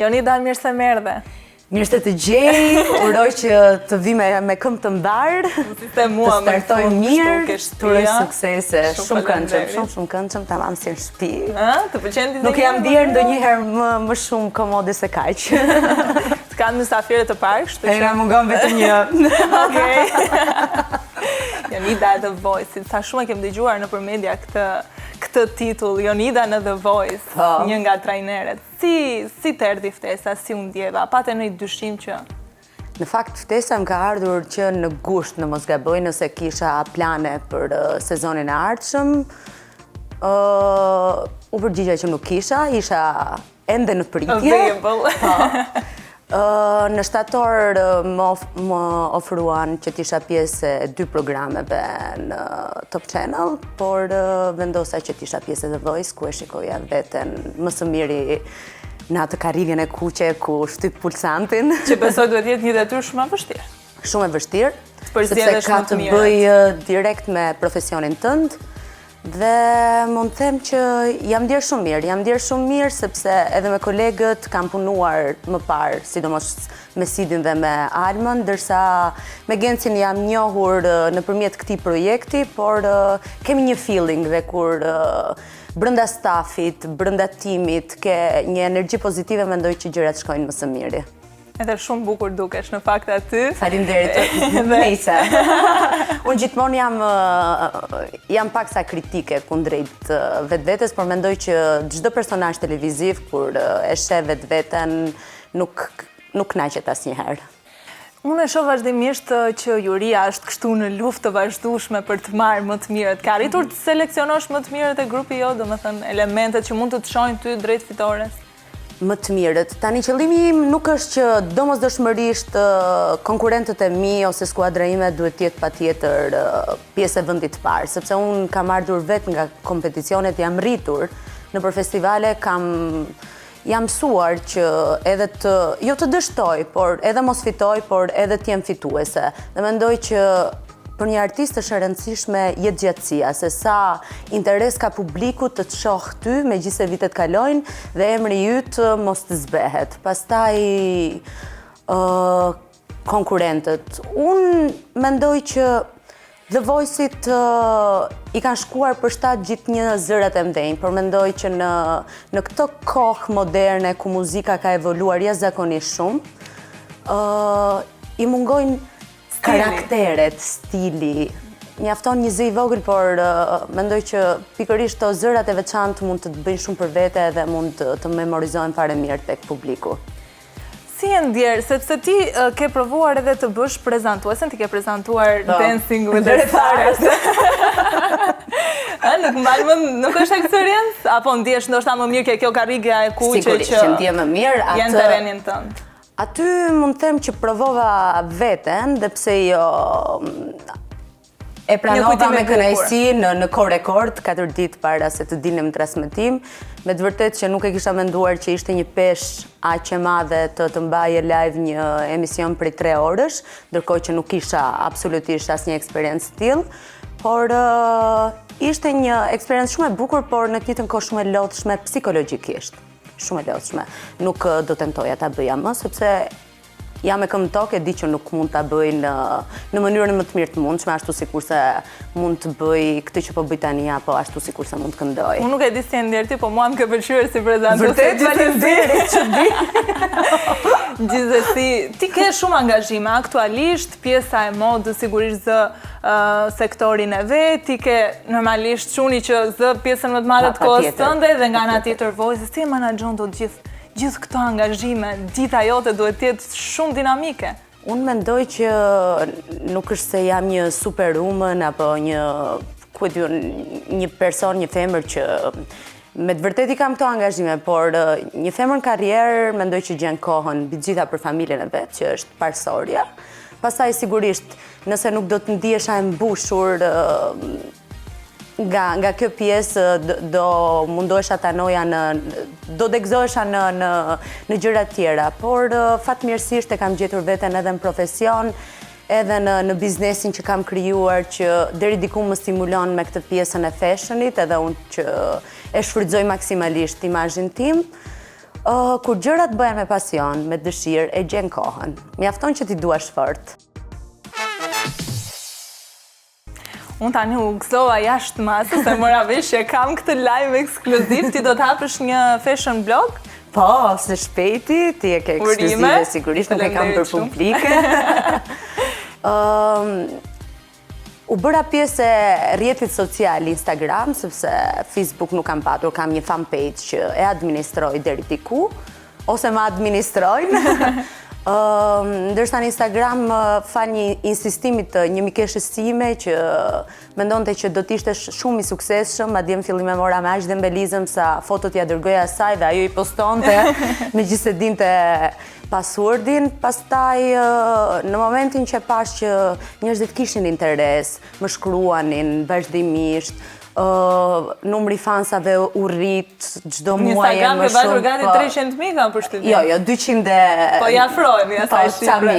Jonida, mirë se merdhe. Mirë se të gjej, uroj që të vi me këmbë të mbarë, të startoj mirë, të uroj suksese, shumë këndshëm, tamam si në shtëpi. Të pëlqen ti? Nuk jam bjerë ndonjëherë më shumë komode se kaq. Të kanë mysafire të parë, kështu që... E na mungon vetëm një. Okej. Jonida The Voice, sa shumë e kem dëgjuar nëpër media këtë titull, Jonida në The Voice, një nga trajneret. Si të erdhi ftesa, si u ndjeva, patë në i dyshim që... Në fakt, ftesa më ka ardhur që në gusht, në mos gaboj, nëse kisha plane për sezonin e ardhshëm. U përgjigja që nuk kisha, isha ende në pritje. Available. Në shtator më ofruan që t'isha pjesë e 2 programeve në Top Channel, por vendosa që t'isha pjesë e The Voice, ku e shikoja veten më së miri në atë karrierën e kuqe ku shtyp pulsantin. Që besoj duhet jetë një detyrë shumë e vështirë. Shumë e vështirë, sepse ka të bëj direkt me profesionin tënd. Dhe mund të them që jam ndjerë shumë mirë sepse edhe me kolegët kam punuar më parë, sidomos me Sidin dhe me Almën, ndërsa me Gencin jam njohur nëpërmjet këtij projekti, por kemi një feeling dhe kur brenda stafit, brenda timit, ke një energji pozitive, mendoj që gjërat shkojnë më së miri. Edhe shumë bukur dukesh në fakt aty. Faleminderit. Nejse. Unë gjithmonë jam pak sa kritike kundrejt vetvetes, por mendoj që çdo personazh televiziv kur e sheh vetveten nuk kënaqet asnjëherë. Unë e shoh vazhdimisht që juria është kështu në luftë të vazhdueshme për të marrë më të mirët. Ka arritur të seleksionosh më të mirët e grupi jo, domethënë elementet që mund të të shohin ty drejt fitores? Më të mirët. Tani qëllimi im nuk është që domosdoshmërisht konkurrentët e mi ose skuadra ime duhet të jetë patjetër pjesë e vendit të parë, sepse unë kam ardhur vetë nga kompeticionet, jam rritur nëpër festivale, jam mësuar që edhe jo të dështoj, por edhe mos fitoj, por edhe të jem fituese. Dhe mendoj që për një artist është e rëndësishme jetë gjatësia, se sa interes ka publiku të të shoh ty, megjithëse vitet kalojnë, dhe emri yt mos të zbehet. Pastaj konkurrentët. Unë mendoj që The Voice-it i kanë shkuar për shtat gjithë një zërat e mdhenj, por mendoj që në këtë kohë moderne ku muzika ka evoluar jashtëzakonisht shumë, i mungojnë karakteret, stili. Mjafton një zë i vogël, por mendoj që pikërisht to zërat e veçantë mund të të bëjnë shumë për vete dhe mund të memorizohen fare mirë tek publiku. Si e ndjerë, sepse ti ke provuar edhe të bësh prezantuesen, ti ke prezantuar Dancing with the Stars. Nuk është eksperiencë? Apo ndjesh ndoshta më mirë ke kjo karrigja e kuqe që... Sigurisht që ndje më mirë. Janë terrenin tënd. Aty mund të them që provova veten, dhe pse jo e pranova me kënaqësi në Korekord 4 ditë para se të dilnim në transmetim. Me të vërtetë që nuk e kisha menduar që ishte një peshë aq e madhe të mbaje live një emision prej 3 orësh, ndërkohë që nuk kisha absolutisht asnjë eksperiencë të tillë, por ishte një eksperiencë shumë e bukur, por në të njëjtën kohë shumë e lodhshme psikologjikisht. Shumë e lodhshme. Nuk do tentoja ta bëja më, sepse jam me këmbë tokë, e di që nuk mund ta bëj në mënyrën më të mirë të mundshme, ashtu sikurse mund të bëj këtë që po bëj tani, apo ashtu sikurse mund të këndoj. Unë nuk e di si e ndjer ti, po mua më ka pëlqyer si prezantues. Vërtet, faleminderit që di. Gjithsesi, ti ke shumë angazhime aktualisht, pjesa e modës sigurisht zë sektorin e vet, ti ke normalisht çuni që zë pjesën më të madhe të kohës tënde dhe nga ana tjetër Voice, si e menaxhon dot gjithë këto angazhime, dita jote duhet të jetë shumë dinamike. Unë mendoj që nuk është se jam një superwoman apo një person, një femër që me të vërtet i kam këto angazhime, por një femër në karrierë mendoj që gjen kohën mbi gjitha për familjen e vet, që është parsorja. Pastaj sigurisht, nëse nuk do të ndihesha e mbushur nga kjo pjesë, do mundohesha ta noja do degëzohesha në gjëra tjera, por fatmirësisht e kam gjetur veten edhe në profesion, edhe në biznesin që kam krijuar, që deri diku më stimulon me këtë pjesën e fashionit, edhe unë që e shfrytëzoj maksimalisht imazhin tim. Kur gjërat bëhen me pasion, me dëshirë, e gjen kohën. Mjafton që ti duash fort. Unë tani u gëzova jashtë masës, se mora vesh që kam këtë live ekskluziv, ti do të hapësh një fashion blog? Po, së shpejti, ti e ke ekskluzive, sigurisht nuk e kam për publike. U bëra pjesë e rrjetit social Instagram, sepse Facebook nuk kam patur, kam një fanpage që e administroj deri diku, ose më administrojnë. Ndërsa në Instagram fal një insistimit të një mikeshës time që mendonte që do t'ishte shumë i suksesshëm, madje në fillim e mora me aq dhe mbelizëm sa fotot ja dërgoja asaj dhe ajo i postonte megjithëse dinte passwordin. Pastaj në momentin që pash që njerëzit kishin interes, më shkruanin vazhdimisht, numri fansave u rrit çdo muaj më shumë. Instagram ke bashkë gati 300.000 kanë përshtypjen. Jo, 200. Po ja afrohemi asaj shifre.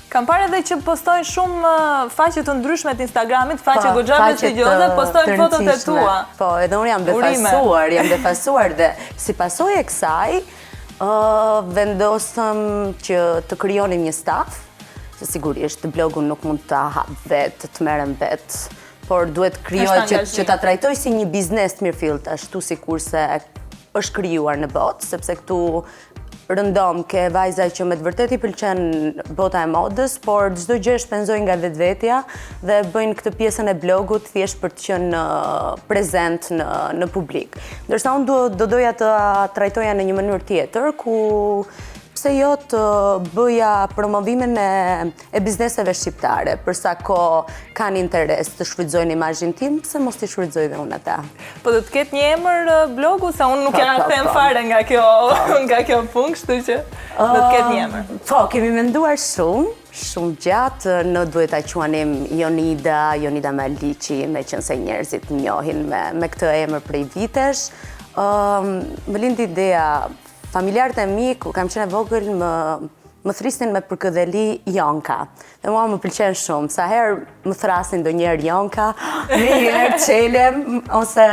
Kam parë edhe që postojnë shumë faqe të ndryshme të Instagramit, faqe goxha prestigjioze, postojnë fotot e tua. Po, edhe unë jam befasuar dhe si pasojë e kësaj vendosëm që të krijonim një staf. Se sigurisht blogun nuk mund ta hap vetë, të merrem vetë, por duhet krijohet që ta trajtoj si një biznes të mirëfillt, ashtu sikurse është krijuar në botë, sepse këtu rëndom ke vajza që me të vërtet i pëlqen bota e modës, por çdo gjë shpenzojnë nga vetvetja dhe bëjnë këtë pjesën e blogut thjesht për të qenë prezent në publik. Ndërsa unë do doja të trajtoja në një mënyrë tjetër, ku pse jo të bëja promovimin e bizneseve shqiptare, përsa ko kanë interes të shfrytëzojnë imazhin tim, pse mos t'i shfrytëzoj dhe unë ata. Po do të ketë një emër blogu, sa unë nuk ja them fare nga kjo punë, kështu që do të ketë një emër. Po, kemi menduar shumë gjatë, në duhet ta quanim Jonida Maliqi, me qënëse njerëzit njohin me këtë emër prej vitesh. Më lindi ideja, familjarët e mi, kur kam qenë e vogël, më thrisnin me përkëdheli Jonka. Dhe mua më pëlqen shumë. Sa herë më thrasin do njerë Jonka, me njerë qelem, ose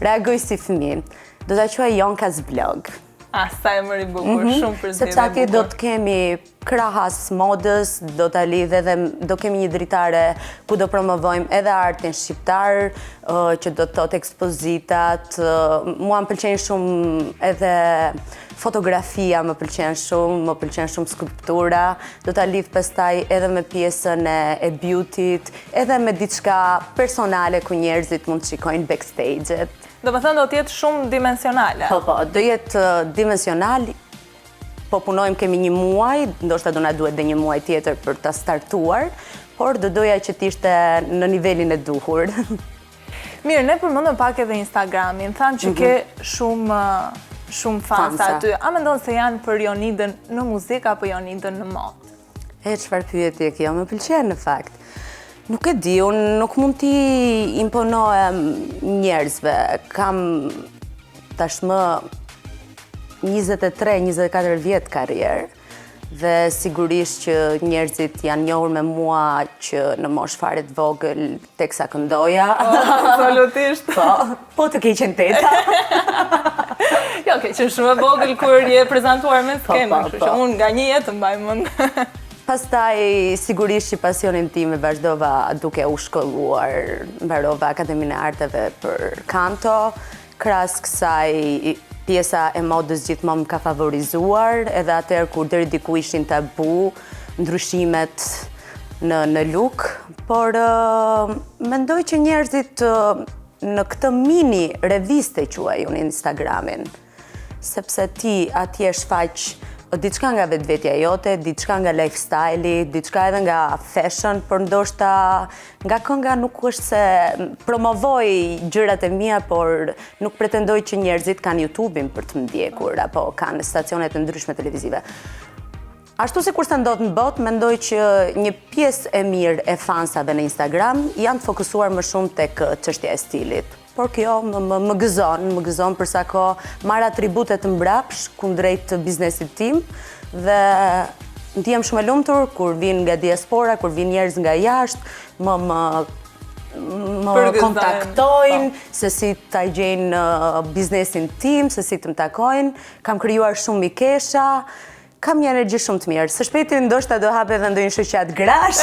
reagoj si fëmin. Do t'a quaj Jonka's Blog. Sa e mëri bukur, shumë përzidhe bukur. Sepse atje do të kemi krahas modës, do t'a lidhe dhe do kemi një dritare ku do promovojmë edhe artin shqiptar, që do të thot ekspozitat. Mua më pëlqen shumë edhe fotografia, më pëlqen shumë skulptura, do t'a lidh pastaj edhe me pjesën e beautyt, edhe me diçka personale ku njerëzit mund të shikojnë backstage-et. Do më thënë do t'jetë shumë dimensionale. Po, do jetë dimensional, po punojmë kemi një muaj, ndoshta do na duhet dhe një muaj tjetër për ta startuar, por do doja që t'ishte në nivelin e duhur. Mirë, ne përmendëm pak edhe Instagramin, thanë që ke shumë fans aty. A mendon se janë për Jonidën në muzikë apo Jonidën në modë? Çfarë pyetje kjo? Më pëlqen në fakt. Nuk e di, unë nuk mund t'i imponohem njerëzve. Kam tashmë 23-24 vjetë karrierë dhe sigurisht që njerëzit janë njohur me mua që në moshë fare të vogël teksa këndoja. Absolutisht. Po të keqen teta. Jo, keqen shumë e vogël kur je prezentuar me skenë, kështu që unë nga një jetë mbaj mend. Pastaj, sigurisht që pasionin tim e vazhdova duke u shkolluar, mbarova Akademinë e Arteve për kanto, krahas kësaj pjesa e modës gjithmonë më ka favorizuar, edhe atëherë kur deri diku ishin tabu, ndryshimet në look, por mendoj që njerëzit në këtë mini reviste quaj unë Instagramin, sepse ti atje shfaq diçka nga vetvetja jote, diçka nga lifestyle-i, diçka edhe nga fashion, por ndoshta nga kënga nuk është se promovoj gjërat e mia, por nuk pretendoj që njerëzit kanë YouTube-in për të më ndjekur, apo kanë stacionet e ndryshme televizive. Ashtu si kur se ndodh në botë, mendoj që një pjesë e mirë e fansave në Instagram janë të fokusuar më shumë tek çështja e stilit. Por kjo më gëzon përsa ko marr atribute të mbrapsh kundrejt biznesit tim dhe ndihem shumë e lumtur kur vin nga diaspora, kur vin njerëz nga jashtë, më kontaktojnë, se si ta gjejnë biznesin tim, se si të më takojnë, kam krijuar shumë mikesha, kam një energji shumë të mirë. Së shpejti ndoshta do hape edhe ndonjë shoqat grash.